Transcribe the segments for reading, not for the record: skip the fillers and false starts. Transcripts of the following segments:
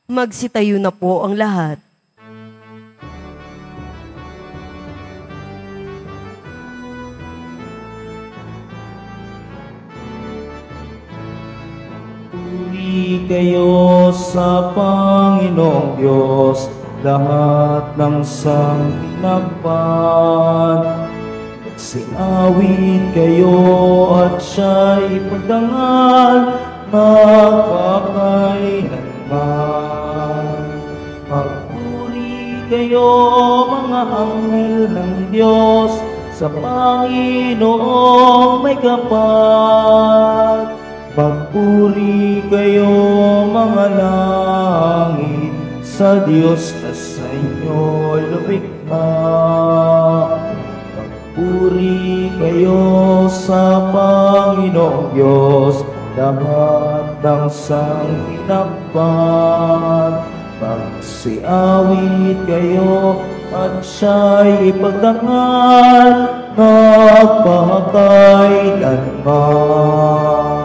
Magsitayo na po ang lahat. Puri kayo sa Panginoong Diyos, lahat ng sangtinakpan. Magsiawit kayo at siya'y pagdangal, magpakailanman. Magpuri kayo mga anghel ng Diyos, sa Panginoong may kapal. Magpuri kayo mga langit, sa Diyos na sa inyo lumikha. Magpuri kayo sa Panginoong Diyos, lahat ng sangtinakpan. Magsiawit kayo at siya'y ipagdangal, magpakailanman.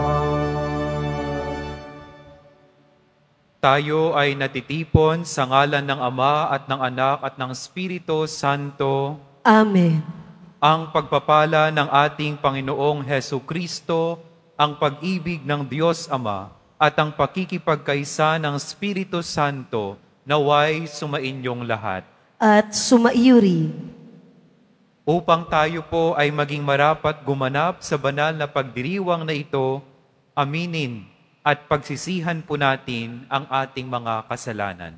Tayo ay natitipon sa ngalan ng Ama at ng Anak at ng Espiritu Santo. Amen. Ang pagpapala ng ating Panginoong Hesu Kristo, ang pag-ibig ng Diyos Ama, at ang pakikipagkaisa ng Espiritu Santo, naway sumainyong lahat. At sumaiyo rin. Upang tayo po ay maging marapat gumanap sa banal na pagdiriwang na ito, aminin at pagsisihan po natin ang ating mga kasalanan.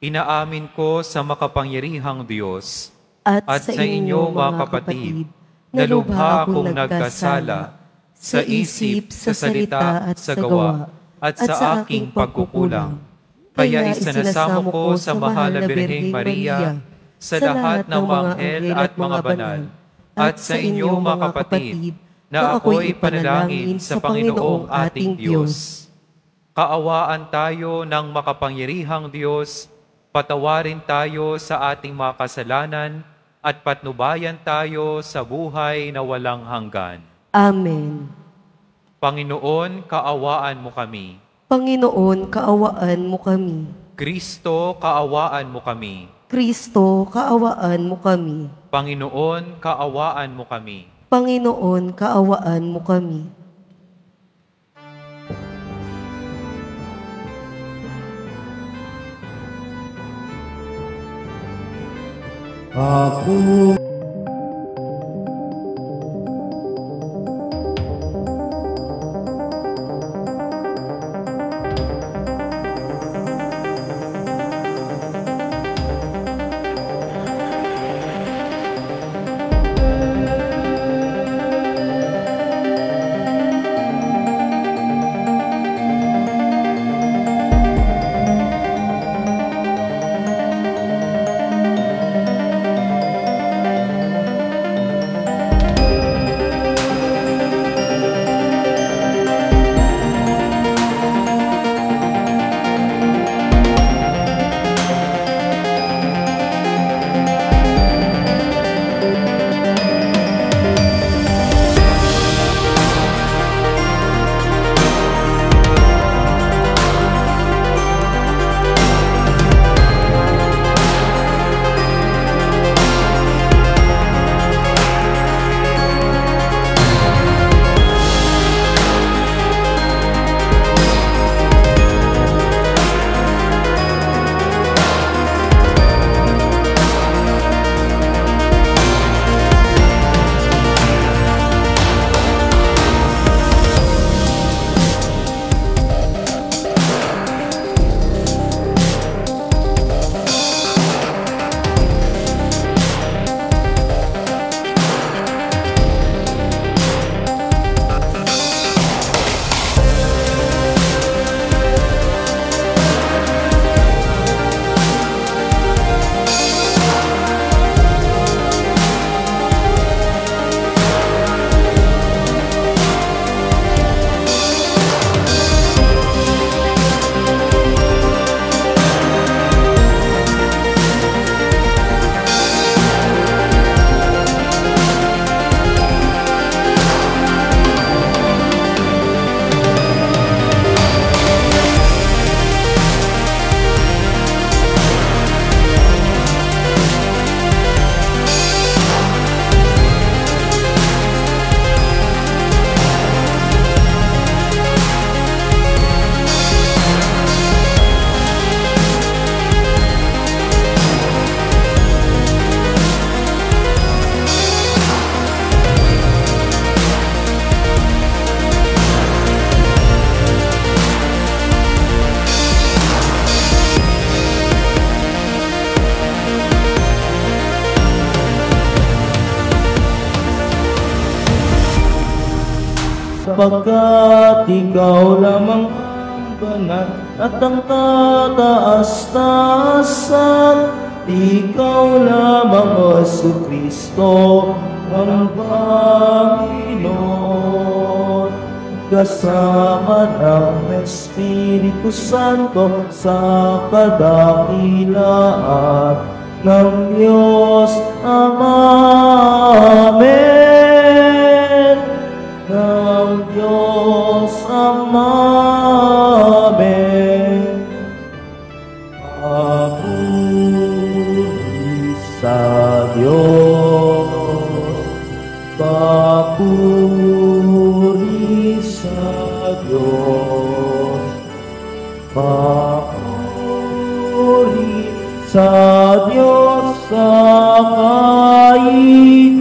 Inaamin ko sa makapangyarihang Diyos At at sa inyo mga kapatid, na lubha akong nagkasala sa isip, sa salita at sa gawa, at sa aking pagkukulang. Kaya isinasamo ko sa mahal na Birheng Maria, sa lahat ng mga anghel at mga banal, at sa inyo mga kapatid, na ako'y panalangin sa Panginoong ating Diyos. Kaawaan tayo ng makapangyarihang Diyos, patawarin tayo sa ating mga kasalanan, at patnubayan tayo sa buhay na walang hanggan. Amen. Panginoon, kaawaan mo kami. Panginoon, kaawaan mo kami. Kristo, kaawaan mo kami. Kristo, kaawaan mo kami. Panginoon, kaawaan mo kami. Panginoon, kaawaan mo kami. Ako sapagkat ikaw lamang ang banal at ang kataas-taasan. Ikaw lamang, O Jesucristo, ang Panginoon, kasama ng Espiritu Santo sa kadakilaan ng Diyos Ama. Amen. Ng Diyos Ama. Amen. Papuri sa Diyos, papuri sa Diyos, papuri sa Diyos sa kaitaasan.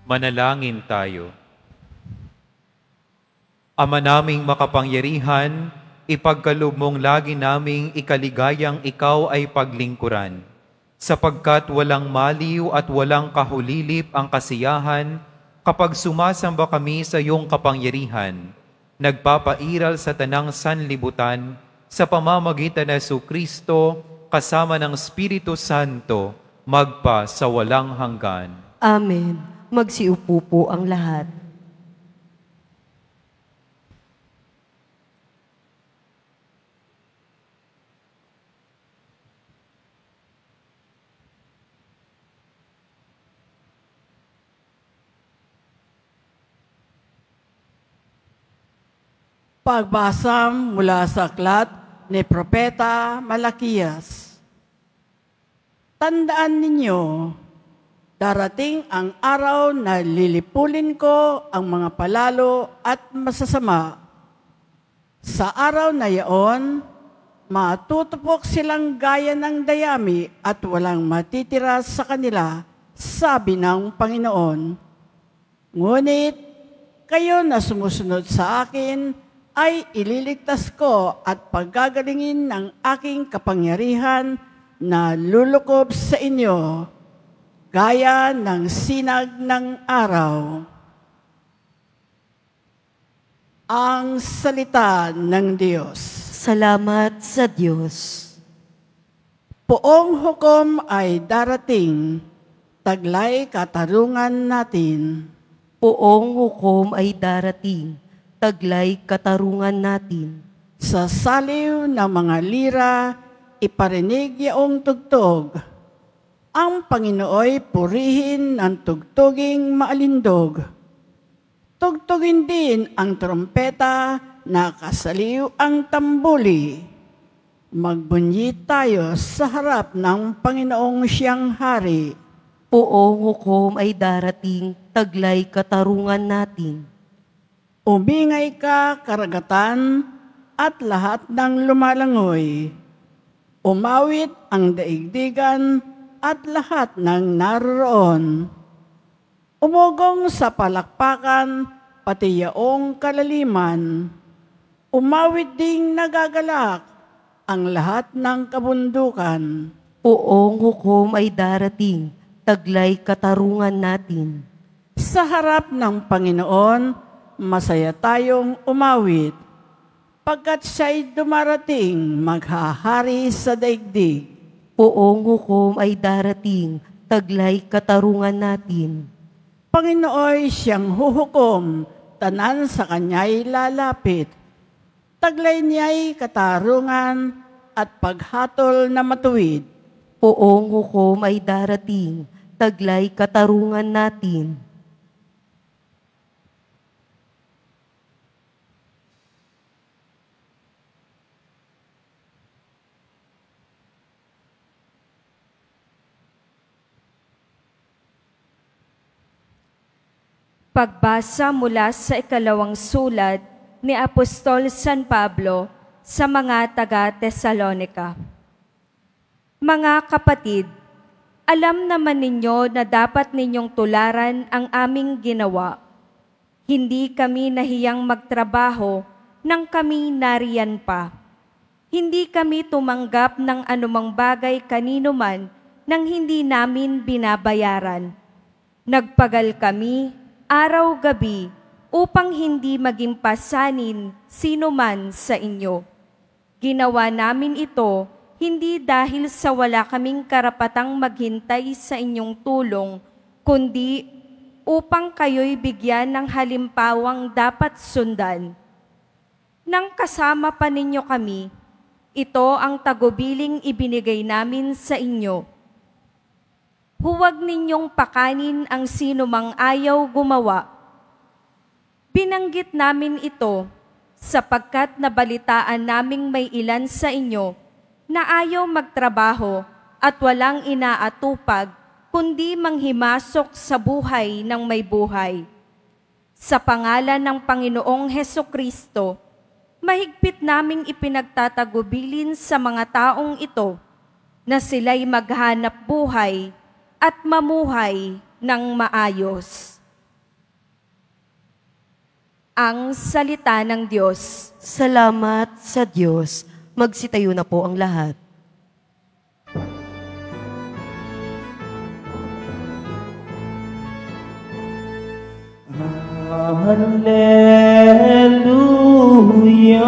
Manalangin tayo. Ama naming makapangyarihan, ipagkaloob mong lagi naming ikaligayang ikaw ay paglingkuran, sapagkat walang maliw at walang kahulilip ang kasiyahan kapag sumasamba kami sa iyong kapangyarihan, nagpapairal sa tanang sanlibutan sa pamamagitan ng Jesucristo kasama ng Espiritu Santo, magpa sa walang hanggan. Amen. Magsiupo po ang lahat. Pagbasa mula sa aklat ni Propeta Malakiyas. Tandaan ninyo, darating ang araw na lilipulin ko ang mga palalo at masasama. Sa araw na yaon, matutupok silang gaya ng dayami at walang matitira sa kanila, sabi ng Panginoon. Ngunit kayo na sumusunod sa akin, ay ililigtas ko at paggagalingin ng aking kapangyarihan na lulukob sa inyo, gaya ng sinag ng araw. Ang salita ng Diyos. Salamat sa Diyos. Poong hukom ay darating, taglay katarungan natin. Poong hukom ay darating, taglay katarungan natin. Sa saliw ng mga lira, iparinig yaong tugtog. Ang Panginooy purihin ng tugtuging maalindog. Tugtugin din ang trompeta na kasaliw ang tambuli. Magbunyi tayo sa harap ng Panginoong siyang hari. Poong hukom ay darating, taglay katarungan natin. Umingay ka, karagatan, at lahat ng lumalangoy. Umawit ang daigdigan at lahat ng naroroon. Umugong sa palakpakan, pati yaong kalaliman. Umawit ding nagagalak ang lahat ng kabundukan. Poong hukom ay darating, taglay katarungan natin. Sa harap ng Panginoon, masaya tayong umawit, pagkat siya'y dumarating maghahari sa daigdig. Poong hukom ay darating, taglay katarungan natin. Panginooy siyang huhukom, tanan sa kanya'y lalapit. Taglay niya'y katarungan at paghatol na matuwid. Poong hukom ay darating, taglay katarungan natin. Pagbasa mula sa ikalawang sulat ni Apostol San Pablo sa mga taga-Tesalonika. Mga kapatid, alam naman ninyo na dapat ninyong tularan ang aming ginawa. Hindi kami nahiyang magtrabaho nang kami nariyan pa. Hindi kami tumanggap ng anumang bagay kanino man nang hindi namin binabayaran. Nagpagal kami araw-gabi upang hindi maging pasanin sino man sa inyo. Ginawa namin ito hindi dahil sa wala kaming karapatang maghintay sa inyong tulong, kundi upang kayo'y bigyan ng halimpawang dapat sundan. Nang kasama pa ninyo kami, ito ang tagubiling ibinigay namin sa inyo. Huwag ninyong pakanin ang sino mang ayaw gumawa. Binanggit namin ito sapagkat nabalitaan naming may ilan sa inyo na ayaw magtrabaho at walang inaatupag, kundi manghimasok sa buhay ng may buhay. Sa pangalan ng Panginoong Hesukristo, mahigpit naming ipinagtatagubilin sa mga taong ito na sila'y maghanap buhay at mamuhay ng maayos. Ang salita ng Diyos. Salamat sa Diyos. Magsitayo na po ang lahat. Hallelujah,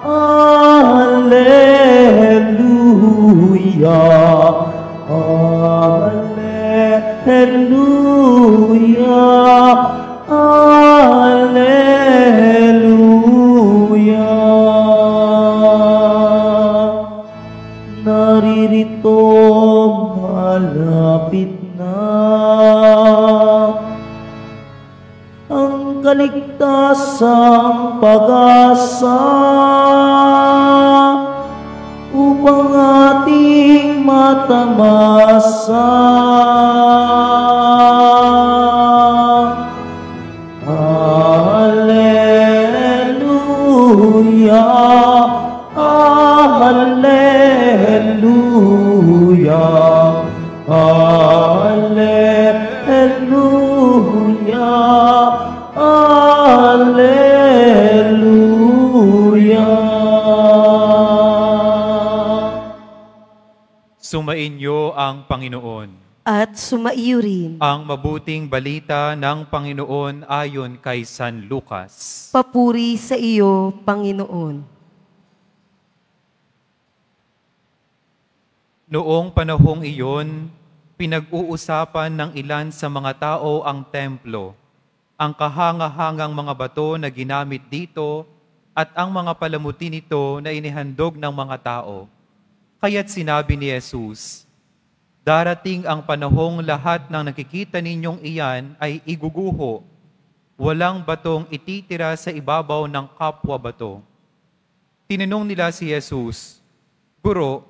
Hallelujah, Hallelujah, Hallelujah. Naririto malapit na ang kaligtasang pag-asa upang ating matamasa. Hallelujah, Hallelujah, Hallelujah, Hallelujah. Sumainyo ang Panginoon. At sumaiyo rin. Ang mabuting balita ng Panginoon ayon kay San Lucas. Papuri sa iyo, Panginoon. Noong panahong iyon, pinag-uusapan ng ilan sa mga tao ang templo, ang kahanga-hangang mga bato na ginamit dito at ang mga palamuti nito na inihandog ng mga tao. Kaya't sinabi ni Jesus, "Darating ang panahong lahat ng nakikita ninyong iyan ay iguguho. Walang batong ititira sa ibabaw ng kapwa bato." Tinanong nila si Jesus, "Guro,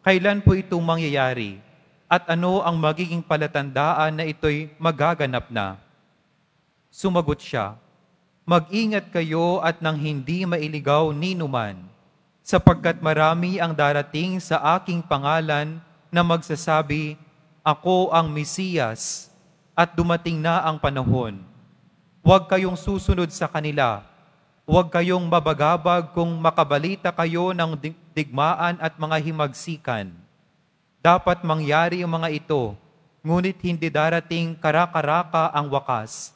kailan po ito mangyayari? At ano ang magiging palatandaan na ito'y magaganap na?" Sumagot siya, "Mag-ingat kayo at nang hindi mailigaw ninuman, sapagkat marami ang darating sa aking pangalan na magsasabi, 'Ako ang Mesiyas,' at dumating na ang panahon. Huwag kayong susunod sa kanila. Huwag kayong mabagabag kung makabalita kayo ng digmaan at mga himagsikan. Dapat mangyari ang mga ito, ngunit hindi darating karakaraka ang wakas."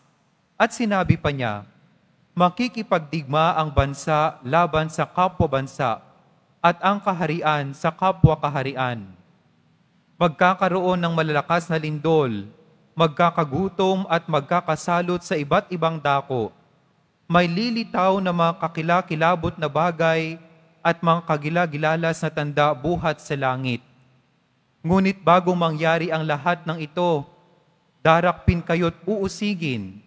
At sinabi pa niya, "Makikipagdigma ang bansa laban sa kapwa bansa at ang kaharian sa kapwa kaharian. Magkakaroon ng malalakas na lindol, magkakagutom at magkakasalot sa iba't ibang dako. May lilitaw na mga kakilakilabot na bagay at mga kagilagilalas na tanda buhat sa langit. Ngunit bago mangyari ang lahat ng ito, darakpin kayo't uusigin.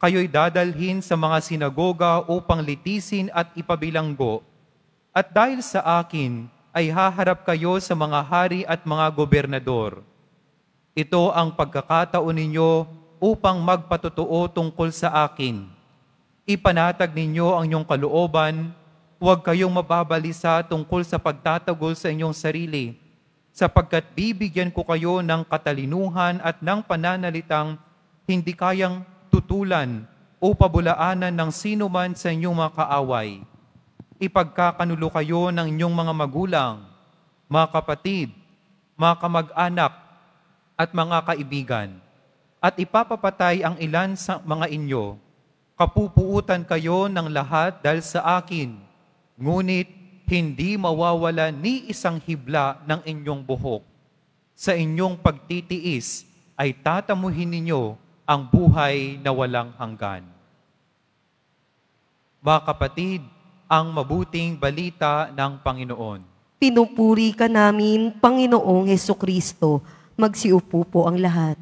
Kayo'y dadalhin sa mga sinagoga upang litisin at ipabilanggo. At dahil sa akin, ay haharap kayo sa mga hari at mga gobernador. Ito ang pagkakataon ninyo upang magpatotoo tungkol sa akin. Ipanatag ninyo ang inyong kalooban, huwag kayong mababalisa tungkol sa pagtatagol sa inyong sarili, sapagkat bibigyan ko kayo ng katalinuhan at ng pananalitang hindi kayang tutulan o pabulaanan ng sino man sa inyong mga kaaway. Ipagkakanulo kayo ng inyong mga magulang, mga kapatid, mga kamag-anak, at mga kaibigan, at ipapapatay ang ilan sa mga inyo. Kapupuutan kayo ng lahat dahil sa akin, ngunit hindi mawawala ni isang hibla ng inyong buhok. Sa inyong pagtitiis ay tatamuhin ninyo ang buhay na walang hanggan. Mga kapatid, ang mabuting balita ng Panginoon. Pinupuri ka namin, Panginoong Hesukristo. Magsiupo po ang lahat.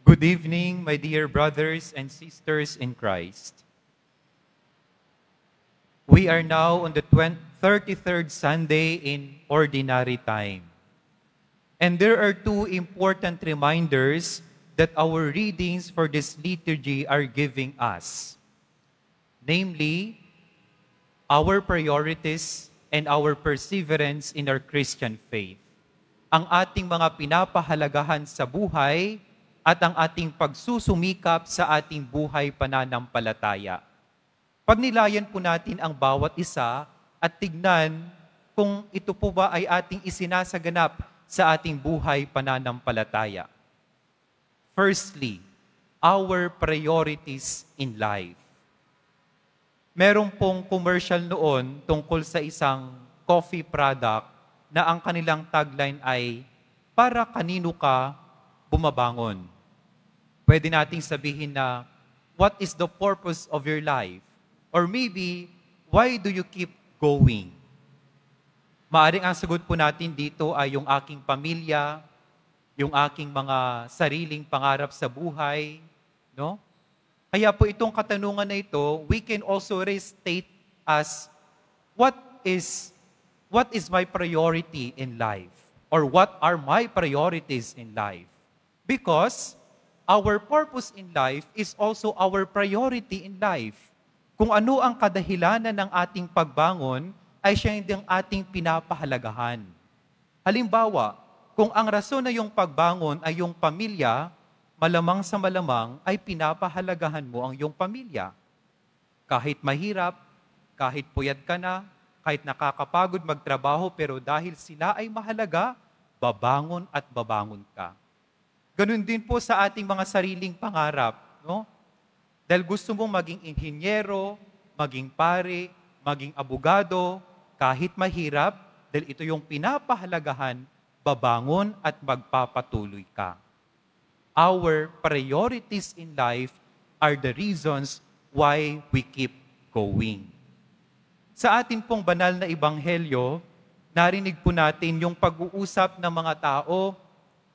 Good evening, my dear brothers and sisters in Christ. We are now on the 33rd Sunday in Ordinary Time. And there are two important reminders that our readings for this liturgy are giving us. Namely, our priorities and our perseverance in our Christian faith. Ang ating mga pinapahalagahan sa buhay at ang ating pagsusumikap sa ating buhay pananampalataya. Pagnilayan po natin ang bawat isa at tignan kung ito po ba ay ating isinasaganap sa ating buhay pananampalataya. Firstly, our priorities in life. Meron pong commercial noon tungkol sa isang coffee product na ang kanilang tagline ay, para kanino ka bumabangon? Pwede nating sabihin na, what is the purpose of your life? Or maybe, why do you keep going? Maaring ang sagot po natin dito ay yung aking pamilya, yung aking mga sariling pangarap sa buhay, no? Kaya po itong katanungan na ito, we can also restate as, what is my priority in life? Or what are my priorities in life? Because our purpose in life is also our priority in life. Kung ano ang kadahilanan ng ating pagbangon, ay siya hindi ang ating pinapahalagahan. Halimbawa, kung ang rason na yung pagbangon ay yung pamilya, malamang sa malamang ay pinapahalagahan mo ang iyong pamilya. Kahit mahirap, kahit puyat ka na, kahit nakakapagod magtrabaho, pero dahil sila ay mahalaga, babangon at babangon ka. Ganun din po sa ating mga sariling pangarap, no? Dahil gusto mong maging inhinyero, maging pare, maging abogado, kahit mahirap, dahil ito yung pinapahalagahan, babangon at magpapatuloy ka. Our priorities in life are the reasons why we keep going. Sa atin pong banal na ebanghelyo, narinig po natin yung pag-uusap ng mga tao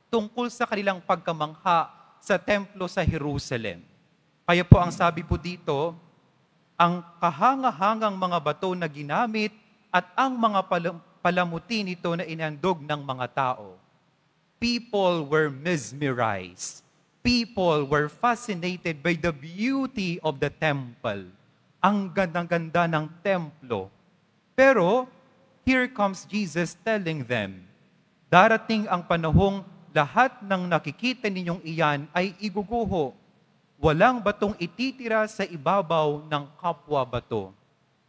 tungkol sa kanilang pagkamangha sa templo sa Jerusalem. Kaya po ang sabi po dito, ang kahangahangang mga bato na ginamit at ang mga palamuti nito na inandog ng mga tao. People were mesmerized. People were fascinated by the beauty of the temple. Ang ganda-ganda ng templo. Pero, here comes Jesus telling them, darating ang panahong lahat ng nakikita ninyong iyan ay iguguho. Walang batong ititira sa ibabaw ng kapwa bato.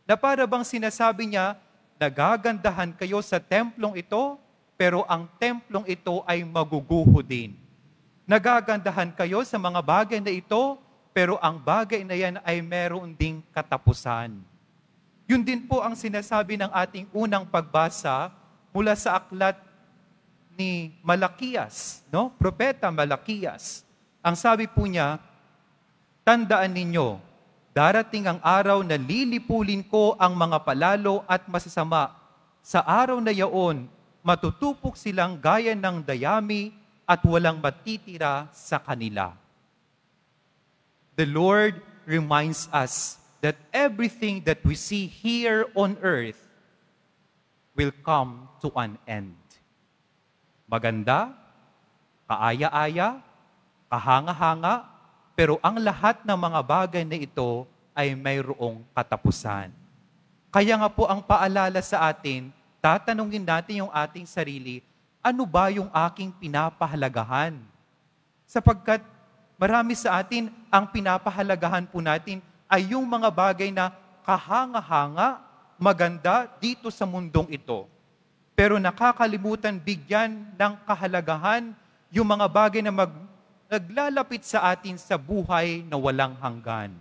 Na para bang sinasabi niya, nagagandahan kayo sa templong ito, pero ang templong ito ay maguguho din. Nagagandahan kayo sa mga bagay na ito, pero ang bagay na yan ay meron ding katapusan. Yun din po ang sinasabi ng ating unang pagbasa mula sa aklat ni Malakias, no? Propeta Malakias. Ang sabi po niya, tandaan ninyo, darating ang araw na lilipulin ko ang mga palalo at masasama. Sa araw na yaon, matutupok silang gaya ng dayami at walang matitira sa kanila. The Lord reminds us that everything that we see here on earth will come to an end. Maganda, kaaya-aya, kahanga-hanga, pero ang lahat ng mga bagay na ito ay mayroong katapusan. Kaya nga po ang paalala sa atin, tatanungin natin yung ating sarili, ano ba yung aking pinapahalagahan? Sapagkat marami sa atin, ang pinapahalagahan po natin ay yung mga bagay na kahanga-hanga, maganda dito sa mundong ito. Pero nakakalimutan bigyan ng kahalagahan yung mga bagay na naglalapit sa atin sa buhay na walang hanggan.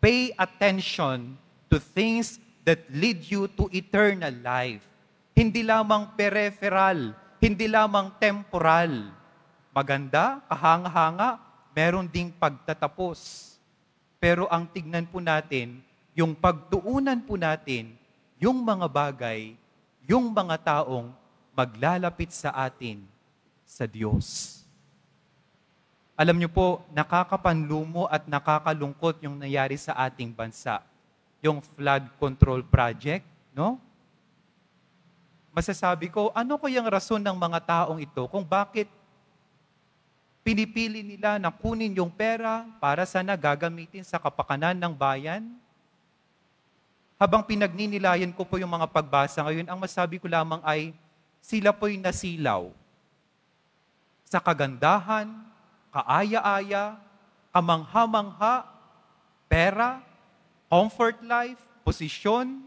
Pay attention to things that lead you to eternal life. Hindi lamang peripheral, hindi lamang temporal. Maganda, kahanga-hanga, meron ding pagtatapos. Pero ang tignan po natin, yung pagtuunan po natin, yung mga bagay, yung mga taong maglalapit sa atin sa Diyos. Alam niyo po, nakakapanlumo at nakakalungkot yung nangyari sa ating bansa. Yung flood control project, no? Masasabi ko, ano ko yung rason ng mga taong ito kung bakit pinipili nila na kunin yung pera para sana gagamitin sa kapakanan ng bayan? Habang pinagninilayan ko po yung mga pagbasa ngayon, ang masabi ko lamang ay, sila po'y nasilaw sa kagandahan, kaaya-aya, kamangha-mangha, pera, comfort life, posisyon,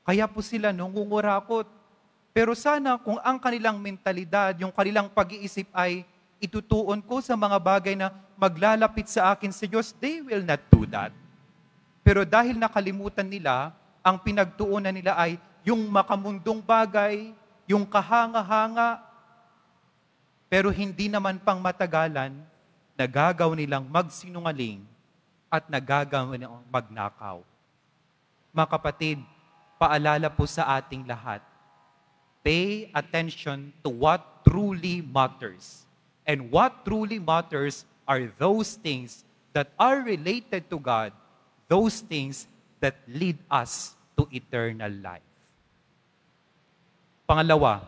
kaya po sila nangungurakot. Pero sana kung ang kanilang mentalidad, yung kanilang pag-iisip ay itutuon ko sa mga bagay na maglalapit sa akin sa Diyos, they will not do that. Pero dahil nakalimutan nila, ang pinagtuunan nila ay yung makamundong bagay, yung kahanga-hanga, pero hindi naman pang matagalan, nagagaw nilang magsinungaling at nagagaw nilang magnakaw. Mga kapatid, paalala po sa ating lahat, pay attention to what truly matters. And what truly matters are those things that are related to God, those things that lead us to eternal life. Pangalawa,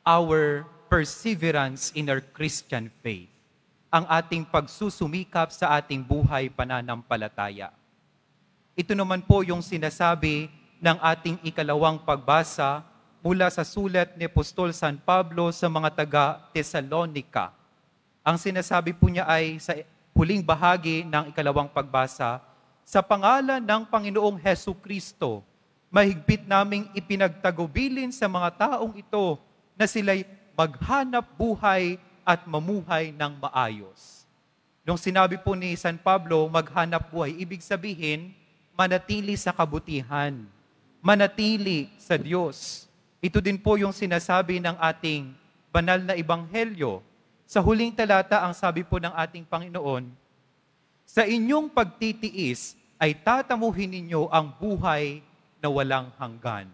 our perseverance in our Christian faith. Ang ating pagsusumikap sa ating buhay pananampalataya. Ito naman po yung sinasabi ng ating ikalawang pagbasa mula sa sulat ni Apostol San Pablo sa mga taga-Tesalonica. Ang sinasabi po niya ay sa huling bahagi ng ikalawang pagbasa, sa pangalan ng Panginoong Hesukristo, mahigpit naming ipinagtagubilin sa mga taong ito na sila'y maghanap buhay at mamuhay ng maayos. Nung sinabi po ni San Pablo, maghanap buhay, ibig sabihin, manatili sa kabutihan, manatili sa Diyos. Ito din po yung sinasabi ng ating banal na ebanghelyo. Sa huling talata, ang sabi po ng ating Panginoon, sa inyong pagtitiis ay tatamuhin ninyo ang buhay na walang hanggan.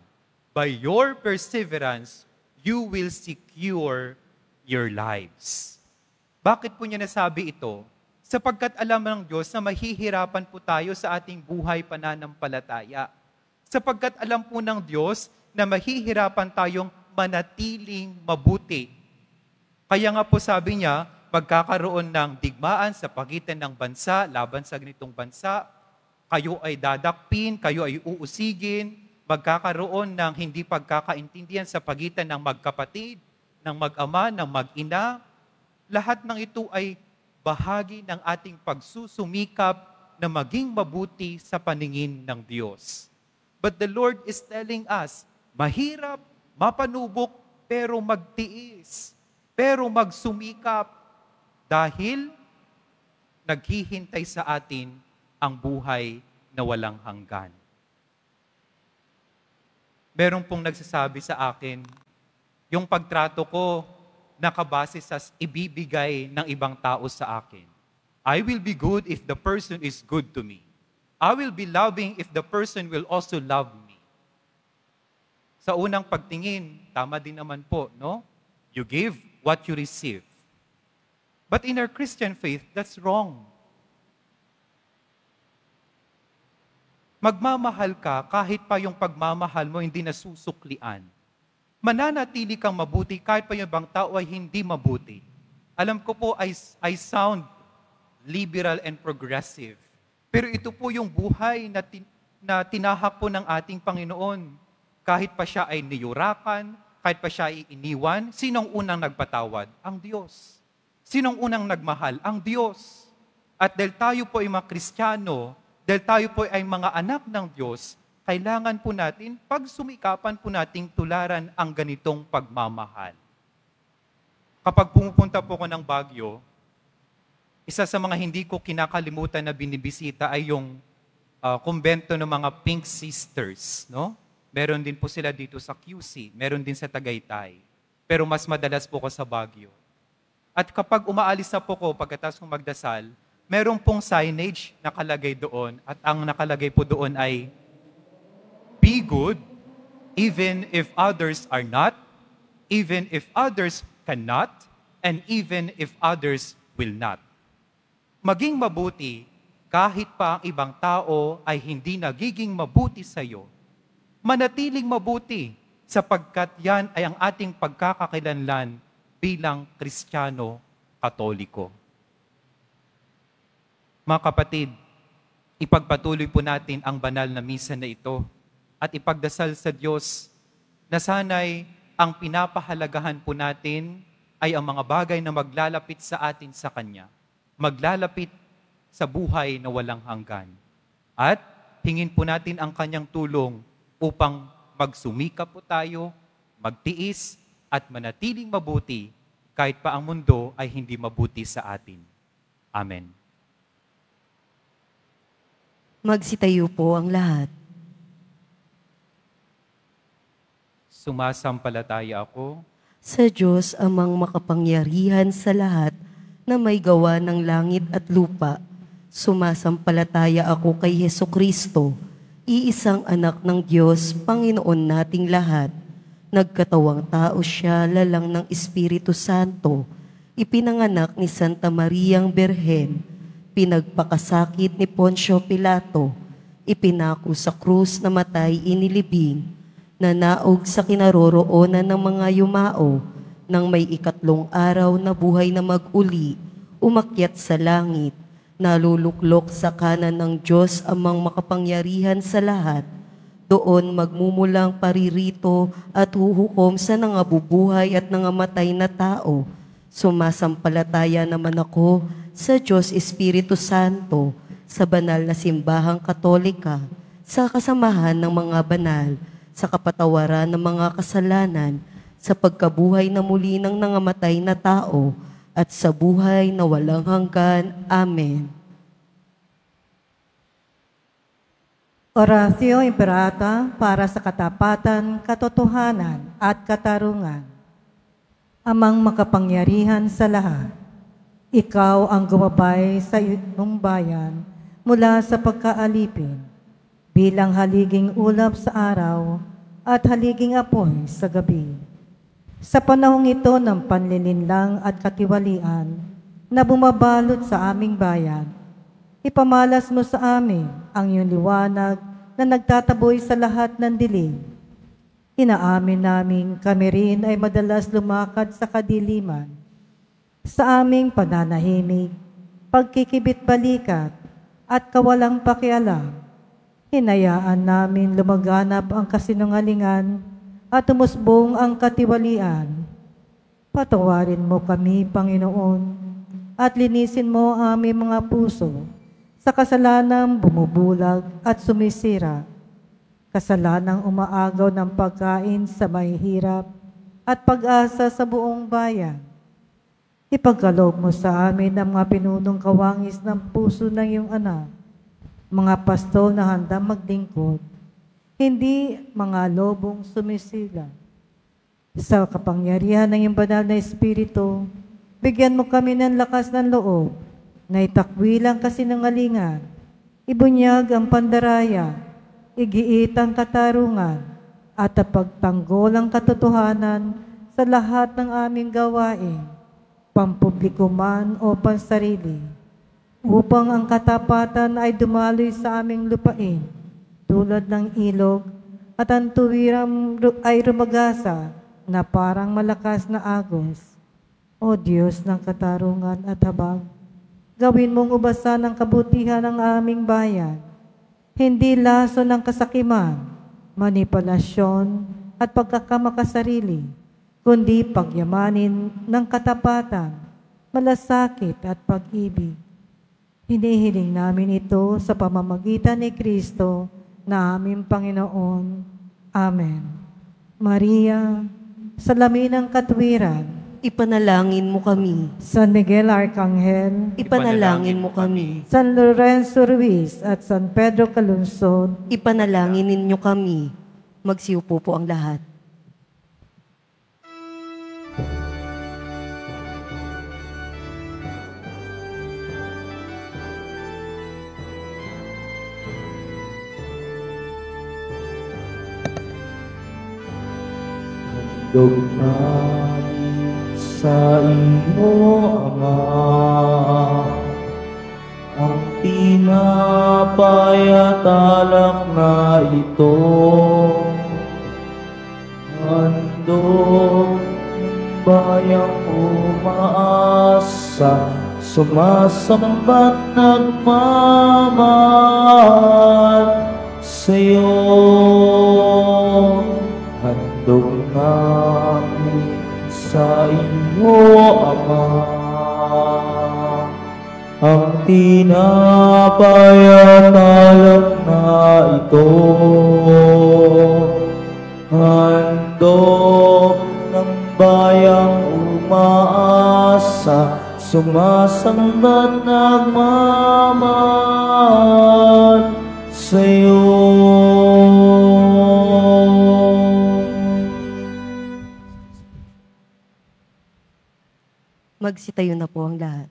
By your perseverance, you will secure your lives. Bakit po niya nasabi ito? Sapagkat alam ng Diyos na mahihirapan po tayo sa ating buhay pananampalataya. Sapagkat alam po ng Diyos na mahihirapan tayong manatiling mabuti. Kaya nga po sabi niya, magkakaroon ng digmaan sa pagitan ng bansa, laban sa ganitong bansa, kayo ay dadakpin, kayo ay uusigin, magkakaroon ng hindi pagkakaintindihan sa pagitan ng magkapatid, ng mag-ama, ng mag-ina. Lahat ng ito ay bahagi ng ating pagsusumikap na maging mabuti sa paningin ng Diyos. But the Lord is telling us, mahirap, mapanubok, pero magtiis, pero magsumikap, dahil naghihintay sa atin ang buhay na walang hanggan. Meron pong nagsasabi sa akin, yung pagtrato ko nakabase sa ibibigay ng ibang tao sa akin. I will be good if the person is good to me. I will be loving if the person will also love me. Sa unang pagtingin, tama din naman po, no? You give what you receive. But in our Christian faith, that's wrong. Magmamahal ka kahit pa yung pagmamahal mo hindi nasusuklian. Mananatili kang mabuti kahit pa yung ibang tao ay hindi mabuti. Alam ko po, I sound liberal and progressive. Pero ito po yung buhay na tinahak po ng ating Panginoon. Kahit pa siya ay niyurakan, kahit pa siya iniwan, sinong unang nagpatawad? Ang Diyos. Sinong unang nagmahal? Ang Diyos. At dahil tayo po ay mga Kristiyano, dahil tayo po ay mga anak ng Diyos, kailangan po natin, pagsumikapan po nating tularan ang ganitong pagmamahal. Kapag pumupunta po ko ng Baguio, isa sa mga hindi ko kinakalimutan na binibisita ay yung kumbento ng mga Pink Sisters, no? Meron din po sila dito sa QC, meron din sa Tagaytay. Pero mas madalas po ko sa Baguio. At kapag umaalis na po ko pagkatapos kong magdasal, meron pong signage nakalagay doon at ang nakalagay po doon ay be good even if others are not, even if others cannot, and even if others will not. Maging mabuti kahit pa ang ibang tao ay hindi nagiging mabuti sa iyo. Manatiling mabuti sapagkat yan ay ang ating pagkakakilanlan bilang Kristiyano Katoliko. Mga kapatid, ipagpatuloy po natin ang banal na misa na ito at ipagdasal sa Diyos na sana'y ang pinapahalagahan po natin ay ang mga bagay na maglalapit sa atin sa Kanya. Maglalapit sa buhay na walang hanggan. At hingin po natin ang Kanyang tulong upang magsumikap po tayo, magtiis, at manatiling mabuti kahit pa ang mundo ay hindi mabuti sa atin. Amen. Magsitayo po ang lahat. Sumasampalataya ako Sa Diyos amang makapangyarihan sa lahat na may gawa ng langit at lupa. Sumasampalataya ako kay Hesukristo, iisang anak ng Diyos, Panginoon nating lahat. Nagkatawang tao siya, lalang ng Espiritu Santo. Ipinanganak ni Santa Mariang Berhen. Pinagpakasakit ni Poncio Pilato. Ipinako sa krus na matay inilibing. Nanaog sa kinaroroonan ng mga yumao. Nang may 3 araw na buhay na mag-uli, umakyat sa langit. Naluluklok sa kanan ng Diyos amang makapangyarihan sa lahat. Doon magmumulang paririto at huhukom sa nangabubuhay at nangamatay na tao. Sumasampalataya naman ako sa Diyos Espiritu Santo, sa banal na simbahang katolika, sa kasamahan ng mga banal, sa kapatawaran ng mga kasalanan, sa pagkabuhay na muli ng nangamatay na tao, at sa buhay na walang hanggan. Amen. Oratio Imperata para sa katapatan, katotohanan at katarungan. Amang makapangyarihan sa lahat, ikaw ang gumabay sa iyong bayan mula sa pagkaalipin, bilang haliging ulap sa araw at haliging apoy sa gabi. Sa panahong ito ng panlilinlang at katiwalian na bumabalot sa aming bayan, ipamalas mo sa amin ang iyong liwanag na nagtataboy sa lahat ng dilim. Inaamin namin kami rin ay madalas lumakad sa kadiliman. Sa aming pananahimik, pagkikibit-balikat at kawalang pakialam, hinayaan namin lumaganap ang kasinungalingan at umusbong ang katiwalian. Patawarin mo kami, Panginoon, at linisin mo ang aming mga puso sa kasalanang bumubulag at sumisira, kasalanang umaagaw ng pagkain sa mahihirap at pag-asa sa buong bayan. Ipagkaloob mo sa amin ang mga pinunong kawangis ng puso ng iyong anak, mga pastol na handang maglingkod, hindi mga lobong sumisila. Sa kapangyarihan ng iyong banal na Espiritu, bigyan mo kami ng lakas ng loob na itakwil ang kasinungalingan, ibunyag ang pandaraya, igiit ang katarungan, at pagtanggol ang katotohanan sa lahat ng aming gawain, pampubliko man o pansarili, upang ang katapatan ay dumaloy sa aming lupain, tulad ng ilog, at ang tuwiran ay rumagasa na parang malakas na agos. O Diyos ng katarungan at habag, gawin mong ubasan ng kabutihan ng aming bayan, hindi laso ng kasakiman, manipulasyon, at pagkakamakasarili, kundi pagyamanin ng katapatan, malasakit at pag-ibig. Hinihiling namin ito sa pamamagitan ni Kristo na aming Panginoon. Amen. Maria, salamin ng katwiran, Ipanalangin mo kami. San Miguel Arcangel, Ipanalangin mo kami. San Lorenzo Ruiz at San Pedro Calungsod, Ipanalangin ninyo kami. Magsiupo po ang lahat. Handog namin sa inyo, Ama, ang tinapay at alak na ito. Handog ng bayang umaasa, sumasamba't nagmamahal sa'yo. Handog namin sa inyo, Ama, ang tinapay at alak na ito. Handog ng bayang umaasa, sumasamba't nagmamahal sa'yo. Magsitayo na po ang lahat.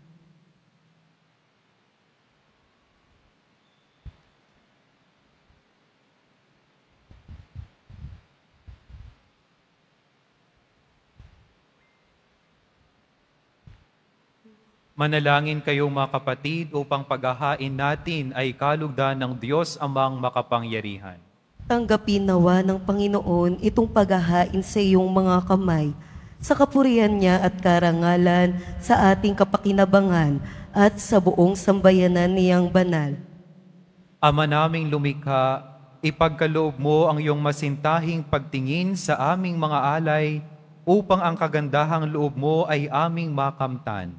Manalangin kayo mga kapatid upang paghahain natin ay kalugdan ng Diyos amang makapangyarihan. Tanggapin nawa ng Panginoon itong paghahain sa iyong mga kamay, sa kapurihan niya at karangalan, sa ating kapakinabangan at sa buong sambayanan niyang banal. Ama naming lumikha, ipagkaloob mo ang iyong masintahing pagtingin sa aming mga alay upang ang kagandahang loob mo ay aming makamtan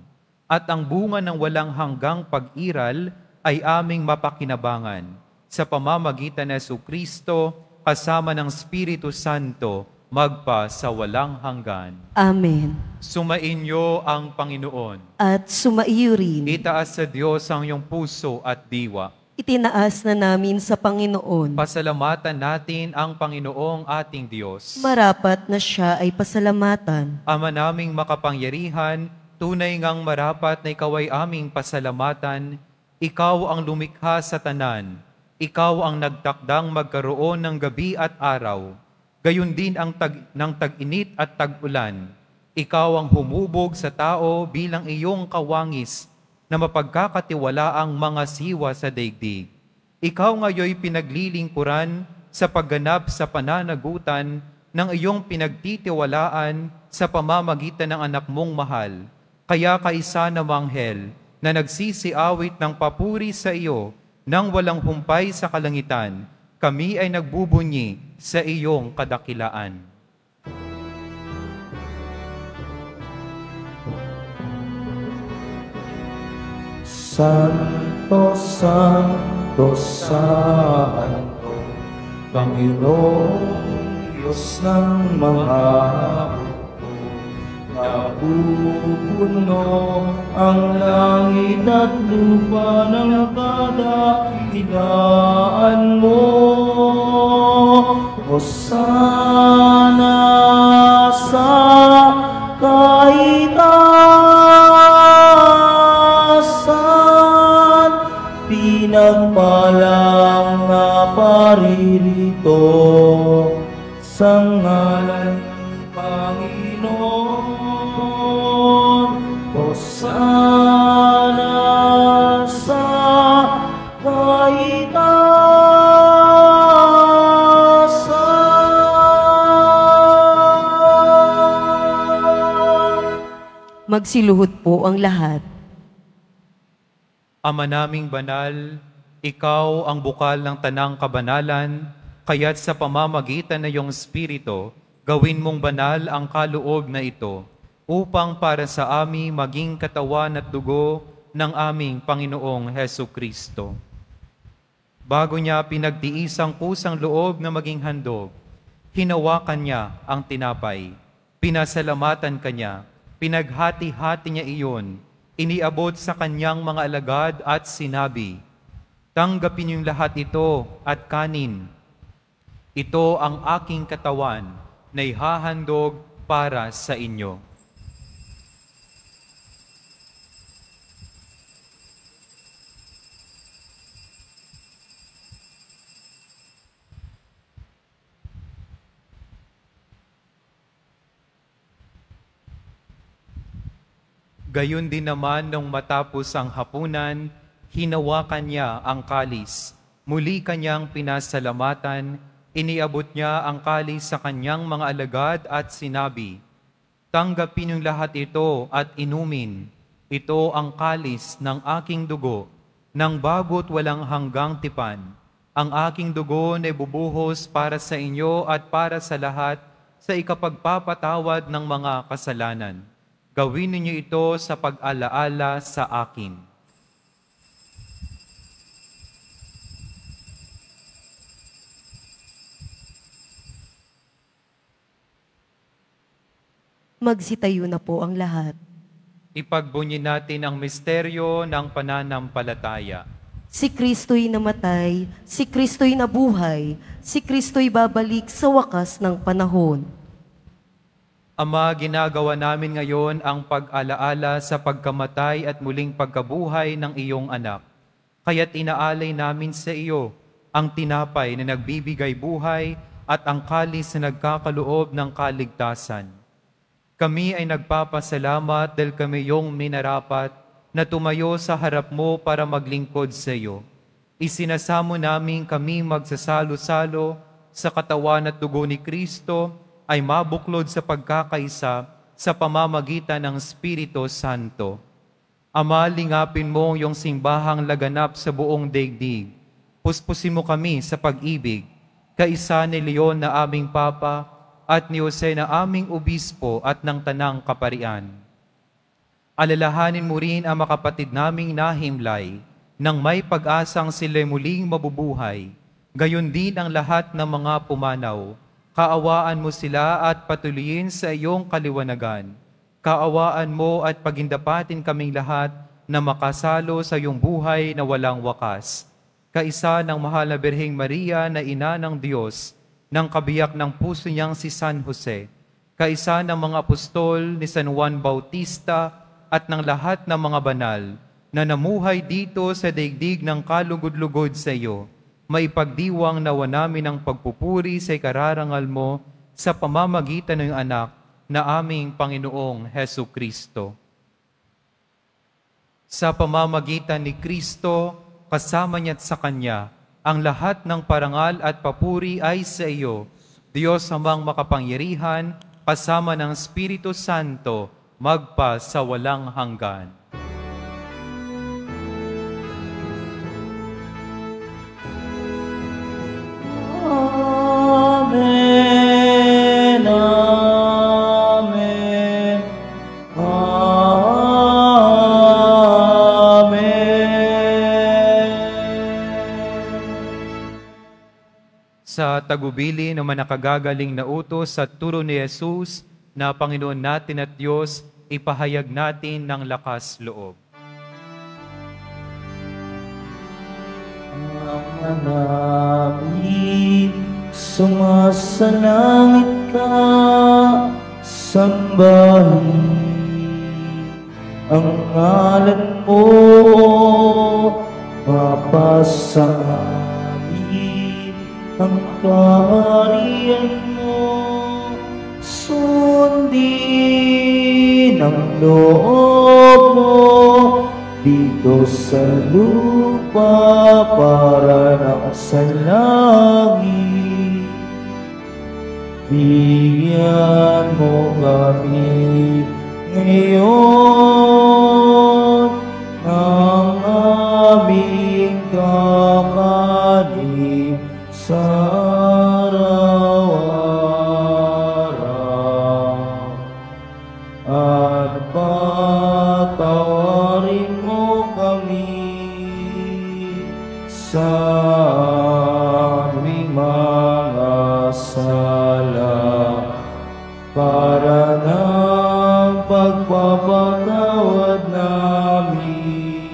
at ang bunga ng walang hanggang pag-iral ay aming mapakinabangan sa pamamagitan ni Jesucristo kasama ng Espiritu Santo magpa sa walang hanggan. Amen. Sumainyo ang Panginoon. At sumaiyo rin. Itaas sa Diyos ang iyong puso at diwa. Itinaas na namin sa Panginoon. Pasalamatan natin ang Panginoong ating Diyos. Marapat na siya ay pasalamatan. Ama naming makapangyarihan, tunay ngang marapat na ikaw ay aming pasalamatan. Ikaw ang lumikha sa tanan. Ikaw ang nagtakdang magkaroon ng gabi at araw. Gayon din ang tag-init at tag-ulan. Ikaw ang humubog sa tao bilang iyong kawangis na mapagkakatiwalaang mga siwa sa daigdig. Ikaw ngayoy pinaglilingkuran sa pagganap sa pananagutan ng iyong pinagtitiwalaan sa pamamagitan ng anak mong mahal. Kaya kaisa na manghel na nagsisiawit ng papuri sa iyo nang walang humpay sa kalangitan, kami ay nagbubunyi sa iyong kadakilaan. Santo, Santo, Santo, Panginoong Diyos ng mga hukbo, napupuno ang langit at lupa ng kadakilaan mo. Hosana sa kaitaasan, pinagpalang na paririto sa ngalan ng Panginoon. Hosana sa Magsiluhod po ang lahat. Ama naming banal, ikaw ang bukal ng tanang kabanalan, kaya't sa pamamagitan ng iyong Espiritu, Gawin mong banal ang kaloob na ito, upang para sa amin maging katawan at dugo ng aming Panginoong Heso Kristo. Bago niya pinagtiis ang kusang loob na maging handog, hinawakan niya ang tinapay, pinasalamatan kanya, pinaghati-hati niya iyon, iniabot sa kanyang mga alagad at sinabi, "Tanggapin niyong lahat ito at kanin. Ito ang aking katawan na ihahandog para sa inyo." Gayon din naman nung matapos ang hapunan, hinawakan niya ang kalis. Muli kanyang pinasalamatan, iniabot niya ang kalis sa kanyang mga alagad at sinabi, "Tanggapin yung lahat ito at inumin. Ito ang kalis ng aking dugo, ng bago't walang hanggang tipan. Ang aking dugo na ibubuhos para sa inyo at para sa lahat sa ikapagpapatawad ng mga kasalanan. Gawin ninyo ito sa pag-alaala sa akin." Magsitayo na po ang lahat. Ipagbunyi natin ang misteryo ng pananampalataya. Si Kristo'y namatay, si Kristo'y nabuhay, si Kristo'y babalik sa wakas ng panahon. Ama, ginagawa namin ngayon ang pag-alaala sa pagkamatay at muling pagkabuhay ng iyong anak. Kaya't inaalay namin sa iyo ang tinapay na nagbibigay buhay at ang kalis na nagkakaloob ng kaligtasan. Kami ay nagpapasalamat dahil kami iyong minarapat na tumayo sa harap mo para maglingkod sa iyo. Isinasamo namin kami magsasalo-salo sa katawan at dugo ni Kristo ay mabuklod sa pagkakaisa sa pamamagitan ng Espiritu Santo. Ama, lingapin mo yung simbahang laganap sa buong daigdig. Puspusin mo kami sa pag-ibig, kaisa ni Leon na aming Papa at ni Jose na aming Obispo at ng Tanang Kaparian. Alalahanin mo rin ang makapatid naming nahimlay nang may pag-asang sila'y muling mabubuhay. Gayon din ang lahat ng mga pumanaw. Kaawaan mo sila at patuloyin sa iyong kaliwanagan. Kaawaan mo at pagindapatin kaming lahat na makasalo sa iyong buhay na walang wakas. Kaisa ng mahal na Birheng Maria na Ina ng Diyos, ng kabiyak ng puso niyang si San Jose, kaisa ng mga apostol ni San Juan Bautista at ng lahat ng mga banal na namuhay dito sa daigdig ng kalugod-lugod sa iyo, maipagdiwang nawa namin ang pagpupuri sa ikararangal mo sa pamamagitan ng anak na aming Panginoong Heso Kristo. Sa pamamagitan ni Kristo, kasama niya at sa Kanya, ang lahat ng parangal at papuri ay sa iyo, Diyos amang makapangyarihan, kasama ng Espiritu Santo, magpa sa walang hanggan. Amen, amen, amen. Sa tagubili naman nakagagaling na utos sa turo ni Jesus na Panginoon natin at Diyos, ipahayag natin ng lakas loob. Ama namin, sumasalangit ka, sambahin ang ngalan mo, mapasa amin ang kaharian mo, sundin ang loob mo dito sa lupa para nang sa langit. Bigyan mo kami ngayon ng aming kakanin sa araw-araw. sa aming mga sala, para ng pagpapatawad namin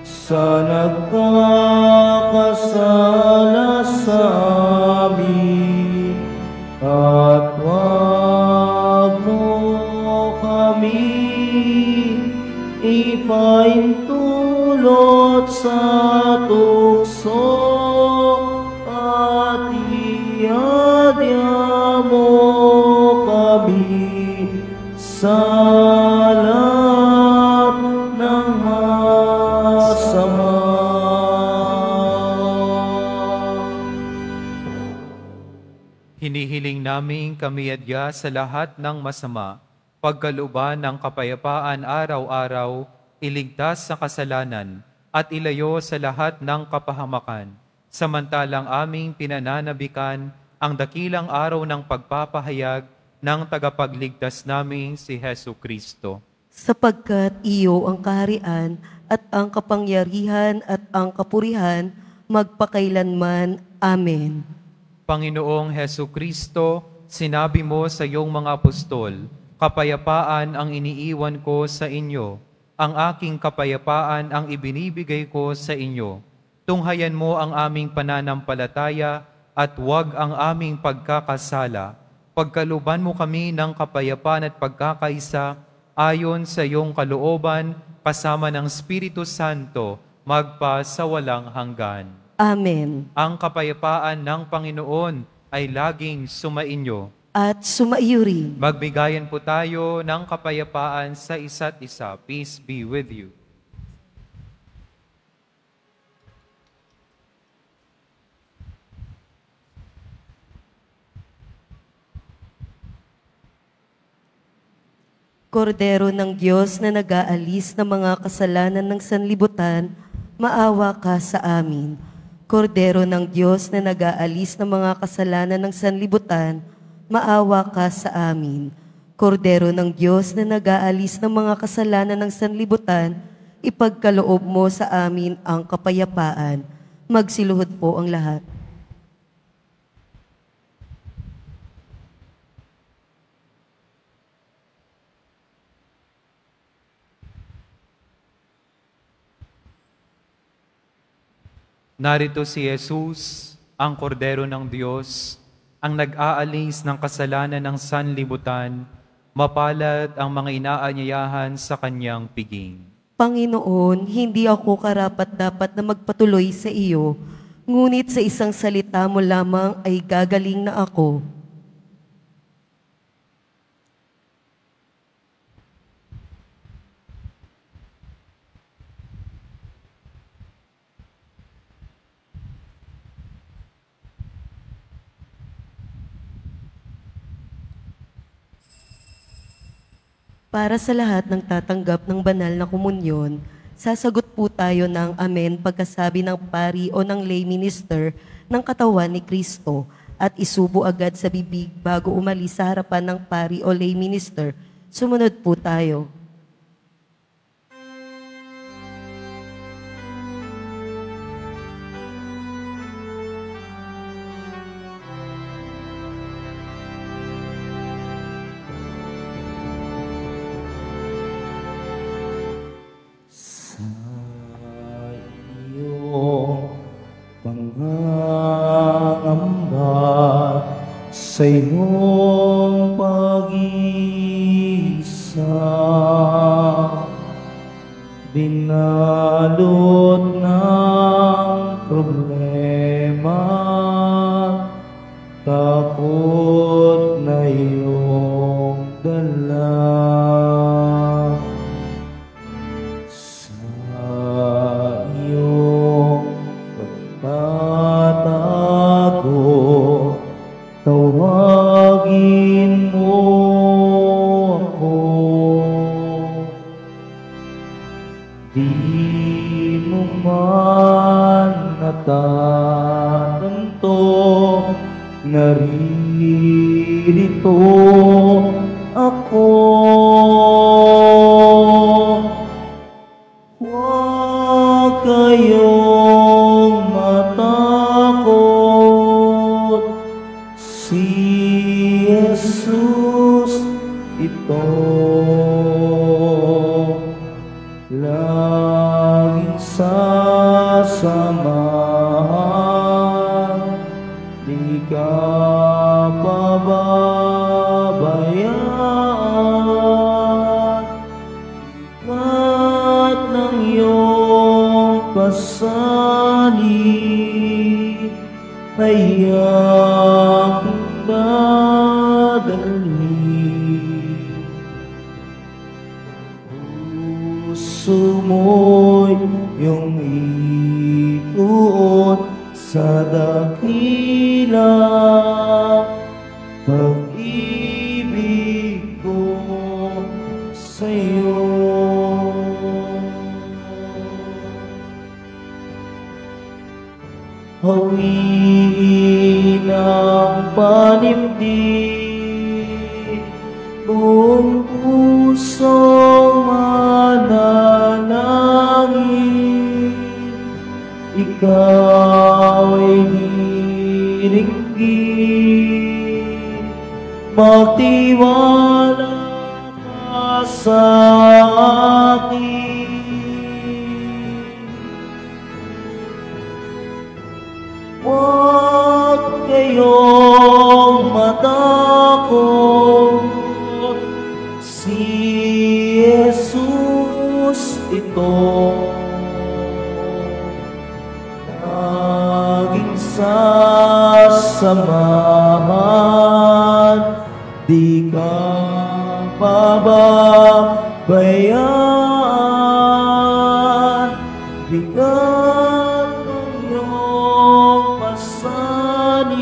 sa nagkakasala sa amin, at wag mo kami ipaintulot sa tukso, at iadya mo kami sa lahat ng masama. Hinihiling namin kami adya sa lahat ng masama, pagkalooban ng kapayapaan araw-araw, iligtas sa kasalanan, at ilayo sa lahat ng kapahamakan, samantalang aming pinananabikan ang dakilang araw ng pagpapahayag ng tagapagligtas naming si Hesu Kristo. Sapagkat iyo ang kaharian at ang kapangyarihan at ang kapurihan magpakailanman. Amen. Panginoong Hesu Kristo, sinabi mo sa iyong mga apostol, kapayapaan ang iniiwan ko sa inyo, ang aking kapayapaan ang ibinibigay ko sa inyo. Tunghayan mo ang aming pananampalataya at huwag ang aming pagkakasala. Pagkalooban mo kami ng kapayapaan at pagkakaisa ayon sa iyong kalooban, kasama ng Espiritu Santo, magpa sa walang hanggan. Amen. Ang kapayapaan ng Panginoon ay laging sumainyo. At sumaiyo rin. Magbigayan po tayo ng kapayapaan sa isa't isa. Peace be with you. Kordero ng Diyos na nag-aalis ng mga kasalanan ng sanlibutan, maawa ka sa amin. Kordero ng Diyos na nag-aalis ng mga kasalanan ng sanlibutan, maawa ka sa amin. Kordero ng Diyos na nag-aalis ng mga kasalanan ng sanlibutan, ipagkaloob mo sa amin ang kapayapaan. Magsiluhod po ang lahat. Narito si Jesus, ang Kordero ng Diyos, ang nag-aalis ng kasalanan ng sanlibutan, mapalad ang mga inaanyayahan sa kanyang piging. Panginoon, hindi ako karapat-dapat na magpatuloy sa iyo, ngunit sa isang salita mo lamang ay gagaling na ako. Para sa lahat ng tatanggap ng banal na komunyon, sasagot po tayo ng amen pagkasabi ng pari o ng lay minister ng katawan ni Kristo at isubo agad sa bibig bago umalis sa harapan ng pari o lay minister. Sumunod po tayo. Sa iyong pag-isa, binalot ng problema, takot na iyong dala. Sa iyong pagtatago, tawagin mo ako. Di mo man natatanto, naririto ako. Huwag kayong samahan, di ka pababayaan. Ikat ng iyong pasanin ay aking dadalhin. Puso mo'y iyong ituon sa dakilang pag-ibig ko sa'yo. Hawiin ang panimdig, buong pusong manalangin. Ikaw ay diringgin, magtiwala ka sa akin. Huwag kayong matakot, si Jesus ito. Laging sasamahan, di ka pababayaan. Bigat ng iyong pasanin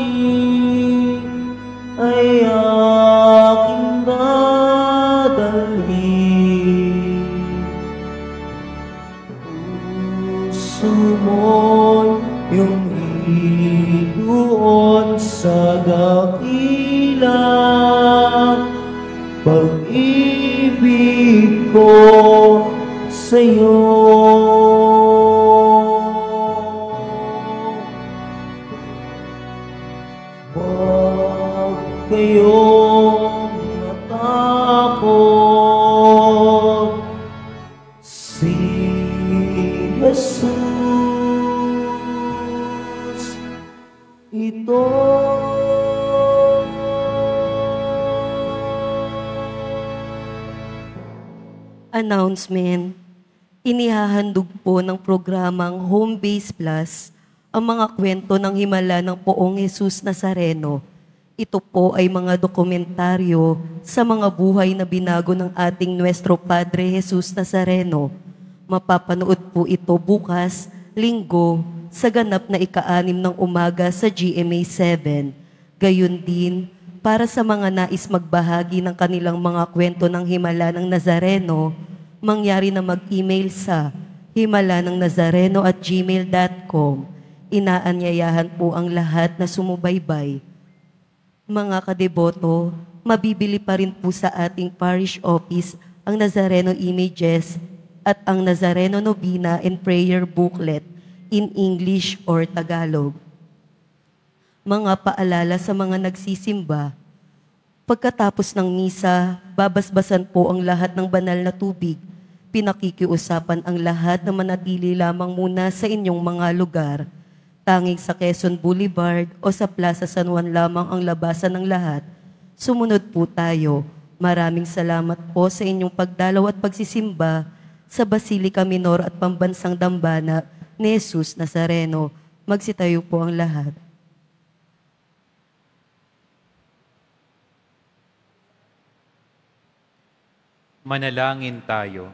ay aking dadalhin. Puso mo'y iyong ituon sa dakilang pag-ibig ko sa'yo. Huwag kayong matakot, si Jesus ito. Announcement. Inihahandog po ng programang Home Base Plus ang mga kwento ng himala ng Poong Jesus Nazareno. Ito po ay mga dokumentaryo sa mga buhay na binago ng ating Nuestro Padre Jesus Nazareno. Mapapanood po ito bukas, Linggo, sa ganap na ika-6 ng umaga sa GMA 7. Gayun din, para sa mga nais magbahagi ng kanilang mga kwento ng himala ng Nazareno, mangyari na mag-email sa himalanangnazareno@gmail.com. Inaanyayahan po ang lahat na sumubaybay. Mga kadeboto, mabibili pa rin po sa ating parish office ang Nazareno Images at ang Nazareno Novena and Prayer Booklet in English or Tagalog. Mga paalala sa mga nagsisimba, pagkatapos ng misa, babasbasan po ang lahat ng banal na tubig. Pinakikiusapan ang lahat na manatili lamang muna sa inyong mga lugar. Tanging sa Quezon Boulevard o sa Plaza San Juan lamang ang labasan ng lahat. Sumunod po tayo. Maraming salamat po sa inyong pagdalaw at pagsisimba sa Basilica Minor at Pambansang Dambana ni Jesus Nazareno. Magsitayo po ang lahat. Manalangin tayo.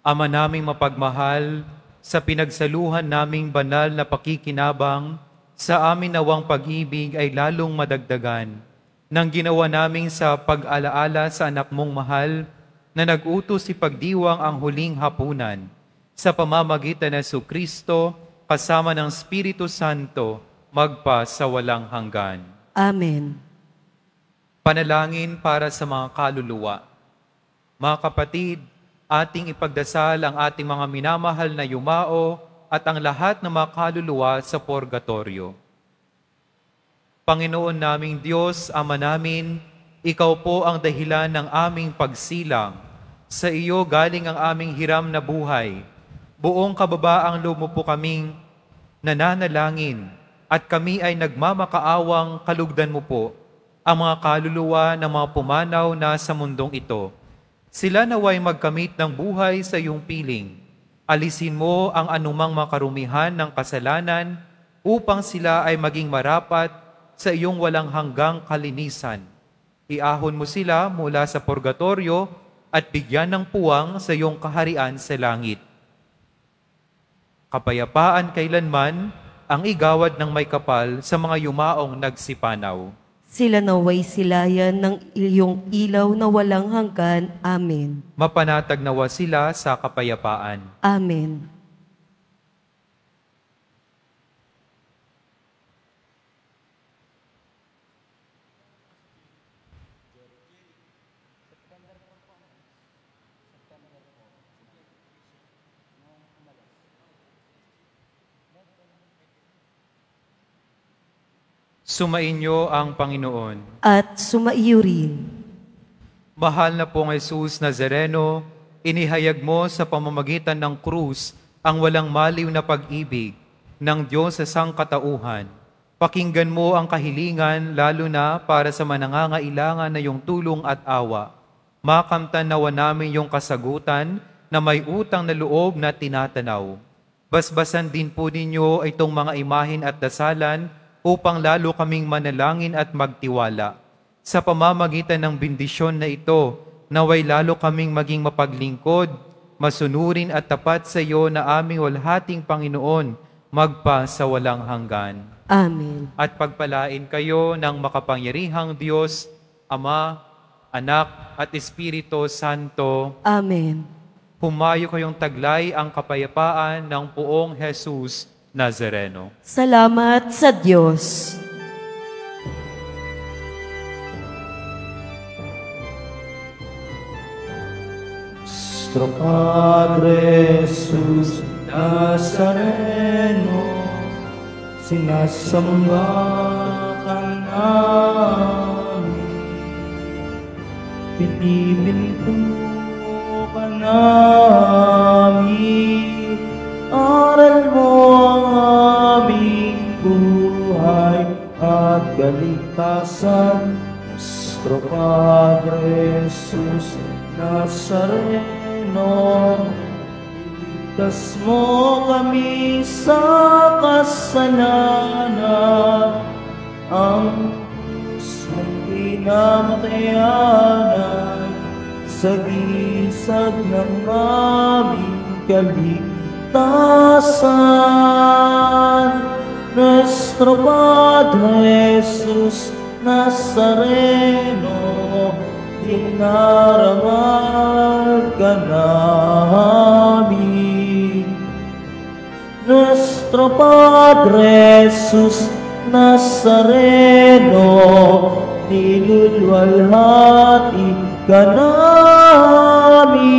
Ama naming mapagmahal, sa pinagsaluhan naming banal na pakikinabang, sa amin nawang pag-ibig ay lalong madagdagan. Nang ginawa namin sa pag-alaala sa anak mong mahal, na nag-utos si pagdiwang ang huling hapunan, sa pamamagitan ng Jesucristo, kasama ng Espiritu Santo, magpa sa walang hanggan. Amen. Panalangin para sa mga kaluluwa. Mga kapatid, ating ipagdasal ang ating mga minamahal na yumao at ang lahat ng mga kaluluwa sa purgatorio. Panginoon naming Diyos, Ama namin, Ikaw po ang dahilan ng aming pagsilang. Sa iyo galing ang aming hiram na buhay. buong kababaang loob mo po kaming nananalangin at kami ay nagmamakaawang kalugdan mo po ang mga kaluluwa ng mga pumanaw na sa mundong ito. Sila naway magkamit ng buhay sa iyong piling. Alisin mo ang anumang makarumihan ng kasalanan upang sila ay maging marapat sa iyong walang hanggang kalinisan. Iahon mo sila mula sa purgatorio at bigyan ng puwang sa iyong kaharian sa langit. Kapayapaan kailanman ang igawad ng may kapal sa mga yumaong nagsipanaw. Sila naway silayan ng iyong ilaw na walang hanggan. Amen. Mapanatag nawa sila sa kapayapaan. Amen. Sumainyo ang Panginoon. At sumaiyo rin. Mahal na pong Jesus Nazareno, inihayag mo sa pamamagitan ng krus ang walang maliw na pag-ibig ng Diyos sa sangkatauhan. Pakinggan mo ang kahilingan lalo na para sa manangangailangan na iyong tulong at awa. Makamtan nawa namin yung kasagutan na may utang na loob na tinatanaw. Basbasan din po ninyo itong mga imahin at dasalan upang lalo kaming manalangin at magtiwala. Sa pamamagitan ng bendisyon na ito, naway lalo kaming maging mapaglingkod, masunurin at tapat sa iyo na aming walhating Panginoon, magpa sa walang hanggan. Amen. At pagpalain kayo ng makapangyarihang Diyos, Ama, Anak at Espiritu Santo. Amen. Humayo kayong taglay ang kapayapaan ng poong Jesus Nazareno. Salamat sa Diyos. Nuestro Padre Jesus Nazareno, sinasamba ka namin. Pinipinto ka namin, aral mo ang aming buhay at kaligtasan. Nuestro Padre Jesus Nazareno, iligtas mo kami sa kasalanan. Ang pusong inamatayanan sa gisag ng aming kaligtasan. Nuestro Padre Jesus Nazareno, dinarangal ka namin. Nuestro Padre Jesus Nazareno, nilulwalhati ka namin.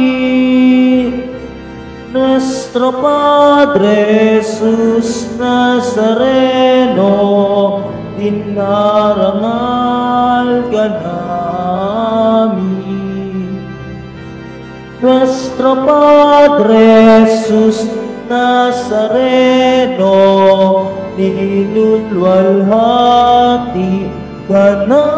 Nuestro Padre Jesus Nazareno, dinarangal ka namin. Nuestro Padre Jesus Nazareno, nilulwalhati ka namin.